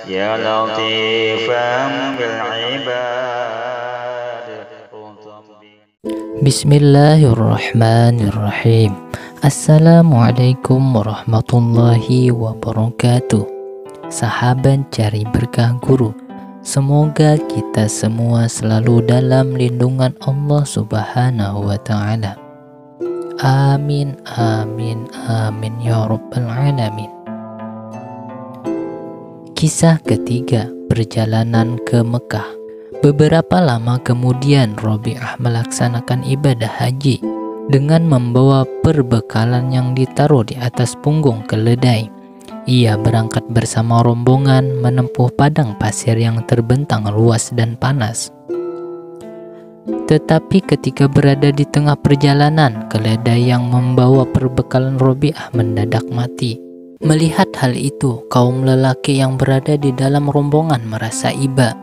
يا لطيفا بالعباد. Bismillahirrahmanirrahim. Assalamualaikum warahmatullahi wabarakatuh. Sahabat cari berkah guru, semoga kita semua selalu dalam lindungan Allah Subhanahu wa Ta'ala. Amin, amin, amin ya Rabbal Alamin. Kisah ketiga, perjalanan ke Mekah. Beberapa lama kemudian Robi'ah melaksanakan ibadah haji dengan membawa perbekalan yang ditaruh di atas punggung keledai. Ia berangkat bersama rombongan menempuh padang pasir yang terbentang luas dan panas. Tetapi ketika berada di tengah perjalanan, keledai yang membawa perbekalan Robi'ah mendadak mati. Melihat hal itu, kaum lelaki yang berada di dalam rombongan merasa iba.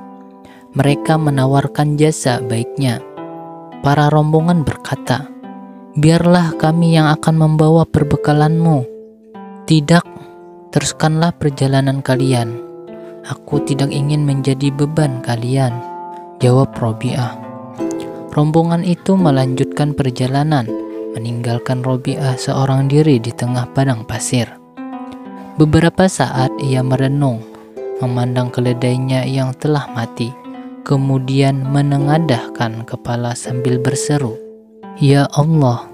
Mereka menawarkan jasa baiknya. Para rombongan berkata, "Biarlah kami yang akan membawa perbekalanmu." "Tidak, teruskanlah perjalanan kalian. Aku tidak ingin menjadi beban kalian," jawab Robi'ah. Rombongan itu melanjutkan perjalanan, meninggalkan Robi'ah seorang diri di tengah padang pasir. Beberapa saat ia merenung, memandang keledainya yang telah mati. Kemudian menengadahkan kepala sambil berseru, "Ya Allah,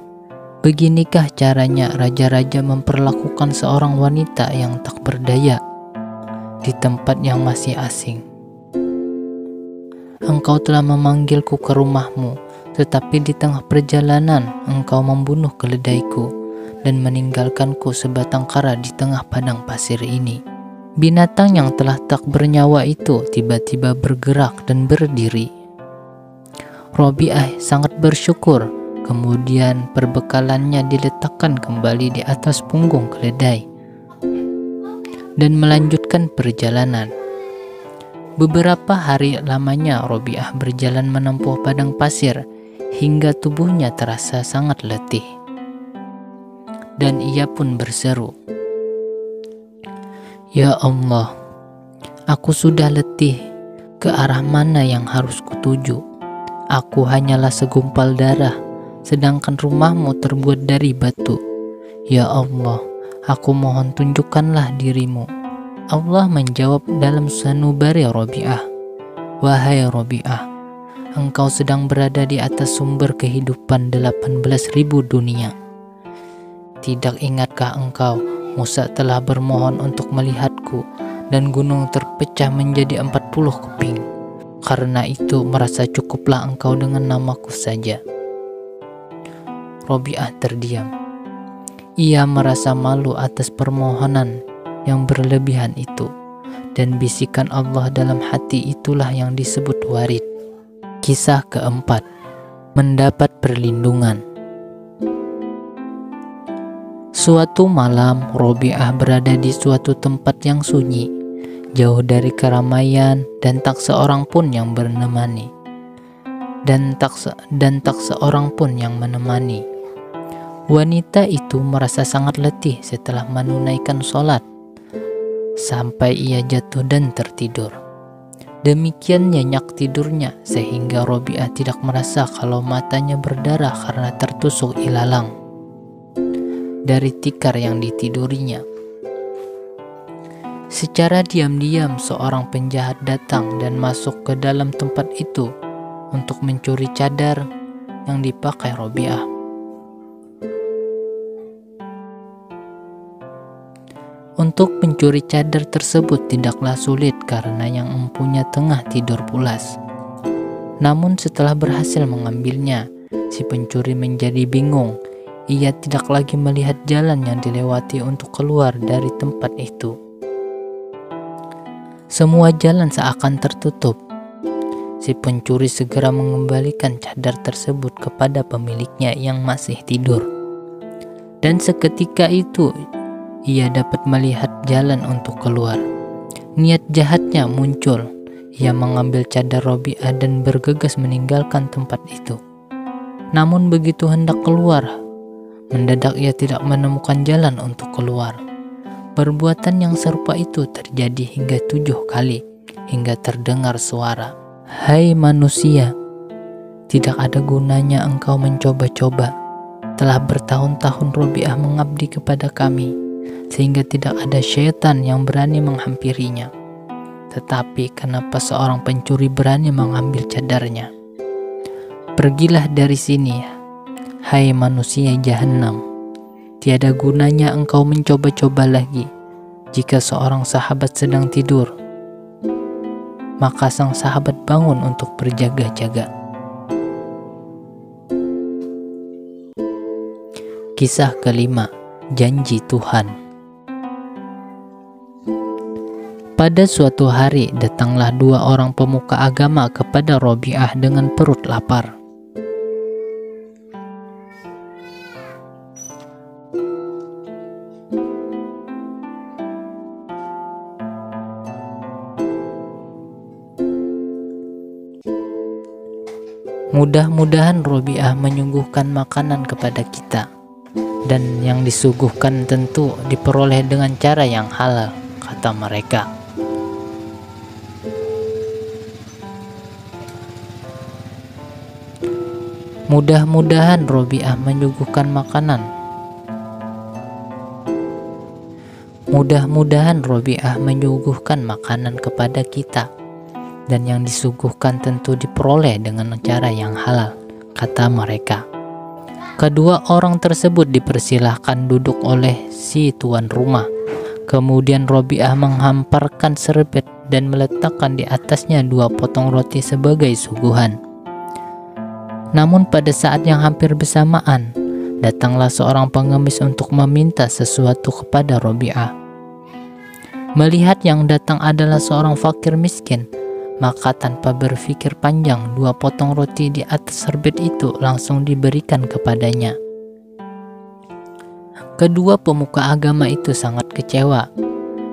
beginikah caranya raja-raja memperlakukan seorang wanita yang tak berdaya di tempat yang masih asing. Engkau telah memanggilku ke rumahmu, tetapi di tengah perjalanan engkau membunuh keledaiku dan meninggalkanku sebatang kara di tengah padang pasir ini." Binatang yang telah tak bernyawa itu tiba-tiba bergerak dan berdiri. Robi'ah sangat bersyukur. Kemudian perbekalannya diletakkan kembali di atas punggung keledai dan melanjutkan perjalanan. Beberapa hari lamanya Robi'ah berjalan menempuh padang pasir hingga tubuhnya terasa sangat letih. Dan ia pun berseru, "Ya Allah, aku sudah letih. Ke arah mana yang harus kutuju? Aku hanyalah segumpal darah, sedangkan rumahmu terbuat dari batu. Ya Allah, aku mohon tunjukkanlah dirimu." Allah menjawab dalam sanubari Robi'ah, "Wahai Robi'ah, engkau sedang berada di atas sumber kehidupan 18.000 dunia. Tidak ingatkah engkau, Musa telah bermohon untuk melihatku dan gunung terpecah menjadi 40 keping. Karena itu merasa cukuplah engkau dengan namaku saja." Robi'ah terdiam. Ia merasa malu atas permohonan yang berlebihan itu, dan bisikan Allah dalam hati itulah yang disebut warid. Kisah keempat, mendapat perlindungan. Suatu malam, Robi'ah berada di suatu tempat yang sunyi, jauh dari keramaian dan tak seorang pun yang menemani. Wanita itu merasa sangat letih setelah menunaikan sholat, sampai ia jatuh dan tertidur. Demikian nyenyak tidurnya sehingga Robi'ah tidak merasa kalau matanya berdarah karena tertusuk ilalang dari tikar yang ditidurinya. Secara diam-diam seorang penjahat datang dan masuk ke dalam tempat itu untuk mencuri cadar yang dipakai Robi'ah. Untuk mencuri cadar tersebut tidaklah sulit karena yang empunya tengah tidur pulas. Namun setelah berhasil mengambilnya, si pencuri menjadi bingung. Ia tidak lagi melihat jalan yang dilewati untuk keluar dari tempat itu. Semua jalan seakan tertutup. Si pencuri segera mengembalikan cadar tersebut kepada pemiliknya yang masih tidur. Dan seketika itu, ia dapat melihat jalan untuk keluar. Niat jahatnya muncul. Ia mengambil cadar Robi'ah dan bergegas meninggalkan tempat itu. Namun begitu hendak keluar, mendadak ia tidak menemukan jalan untuk keluar. Perbuatan yang serupa itu terjadi hingga 7 kali, hingga terdengar suara, "Hai manusia, tidak ada gunanya engkau mencoba-coba. Telah bertahun-tahun Robiah mengabdi kepada kami, sehingga tidak ada syaitan yang berani menghampirinya. Tetapi kenapa seorang pencuri berani mengambil cadarnya? Pergilah dari sini, hai manusia Jahannam. Tiada gunanya engkau mencoba-coba lagi. Jika seorang sahabat sedang tidur, maka sang sahabat bangun untuk berjaga-jaga." Kisah kelima, janji Tuhan. Pada suatu hari datanglah 2 orang pemuka agama kepada Robiah dengan perut lapar. Mudah-mudahan Robiah menyuguhkan makanan kepada kita, dan yang disuguhkan tentu diperoleh dengan cara yang halal, kata mereka. Mudah-mudahan Robiah menyuguhkan makanan. Mudah-mudahan Robiah menyuguhkan makanan kepada kita, dan yang disuguhkan tentu diperoleh dengan cara yang halal, kata mereka. Kedua orang tersebut dipersilahkan duduk oleh si tuan rumah. Kemudian Robiah menghamparkan serbet dan meletakkan di atasnya 2 potong roti sebagai suguhan. Namun pada saat yang hampir bersamaan, datanglah seorang pengemis untuk meminta sesuatu kepada Robiah. Melihat yang datang adalah seorang fakir miskin, maka tanpa berpikir panjang 2 potong roti di atas serbet itu langsung diberikan kepadanya. Kedua pemuka agama itu sangat kecewa,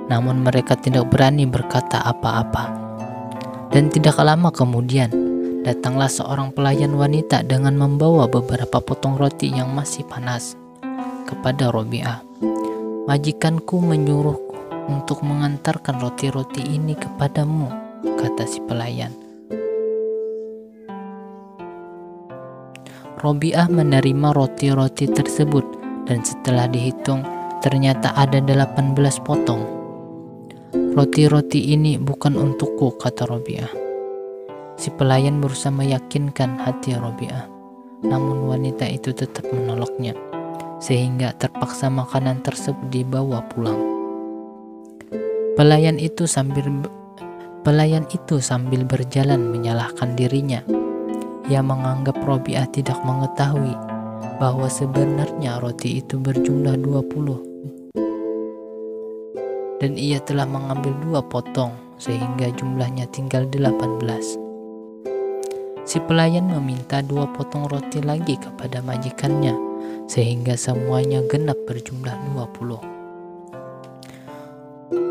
namun mereka tidak berani berkata apa-apa. Dan tidak lama kemudian, datanglah seorang pelayan wanita dengan membawa beberapa potong roti yang masih panas kepada Robiah. "Majikanku menyuruhku untuk mengantarkan roti-roti ini kepadamu," kata si pelayan. Robiah menerima roti-roti tersebut, dan setelah dihitung ternyata ada 18 potong. "Roti-roti ini bukan untukku," kata Robiah. Si pelayan berusaha meyakinkan hati Robiah, namun wanita itu tetap menolaknya, sehingga terpaksa makanan tersebut dibawa pulang. Pelayan itu sambil berjalan menyalahkan dirinya. Ia menganggap Robiah tidak mengetahui bahwa sebenarnya roti itu berjumlah 20, dan ia telah mengambil 2 potong sehingga jumlahnya tinggal 18. Si pelayan meminta 2 potong roti lagi kepada majikannya sehingga semuanya genap berjumlah 20.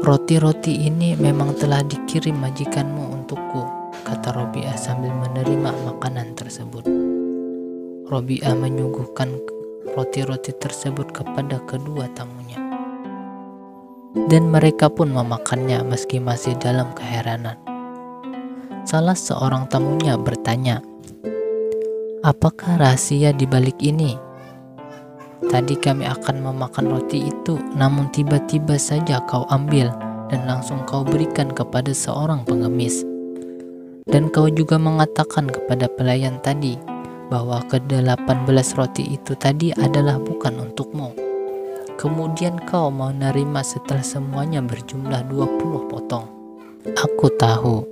"Roti-roti ini memang telah dikirim majikanmu untukku," kata Robiah sambil menerima makanan tersebut. Robiah menyuguhkan roti-roti tersebut kepada kedua tamunya, dan mereka pun memakannya meski masih dalam keheranan. Salah seorang tamunya bertanya, "Apakah rahasia di balik ini? Tadi kami akan memakan roti itu, namun tiba-tiba saja kau ambil dan langsung kau berikan kepada seorang pengemis. Dan kau juga mengatakan kepada pelayan tadi bahwa ke-18 roti itu tadi adalah bukan untukmu. Kemudian kau menerima setelah semuanya berjumlah 20 potong. Aku tahu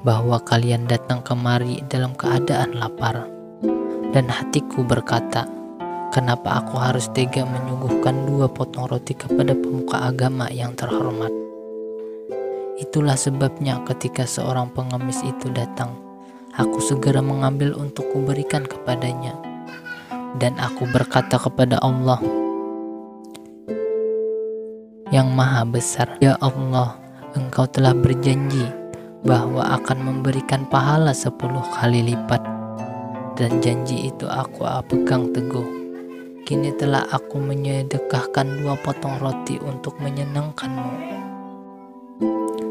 bahwa kalian datang kemari dalam keadaan lapar, dan hatiku berkata, kenapa aku harus tega menyuguhkan 2 potong roti kepada pemuka agama yang terhormat? Itulah sebabnya ketika seorang pengemis itu datang, aku segera mengambil untuk kuberikan kepadanya. Dan aku berkata kepada Allah yang Maha Besar, Ya Allah, Engkau telah berjanji bahwa akan memberikan pahala 10 kali lipat, dan janji itu aku pegang teguh. Kini telah aku menyedekahkan 2 potong roti untuk menyenangkanmu.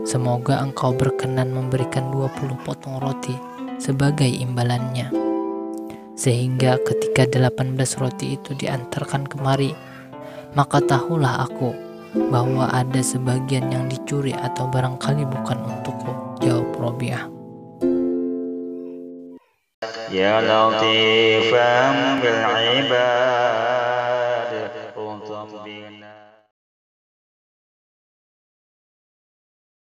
Semoga engkau berkenan memberikan 20 potong roti sebagai imbalannya. Sehingga ketika 18 roti itu diantarkan kemari, maka tahulah aku bahwa ada sebagian yang dicuri atau barangkali bukan untukku, jawab Robiah. Ya latifan bil ibad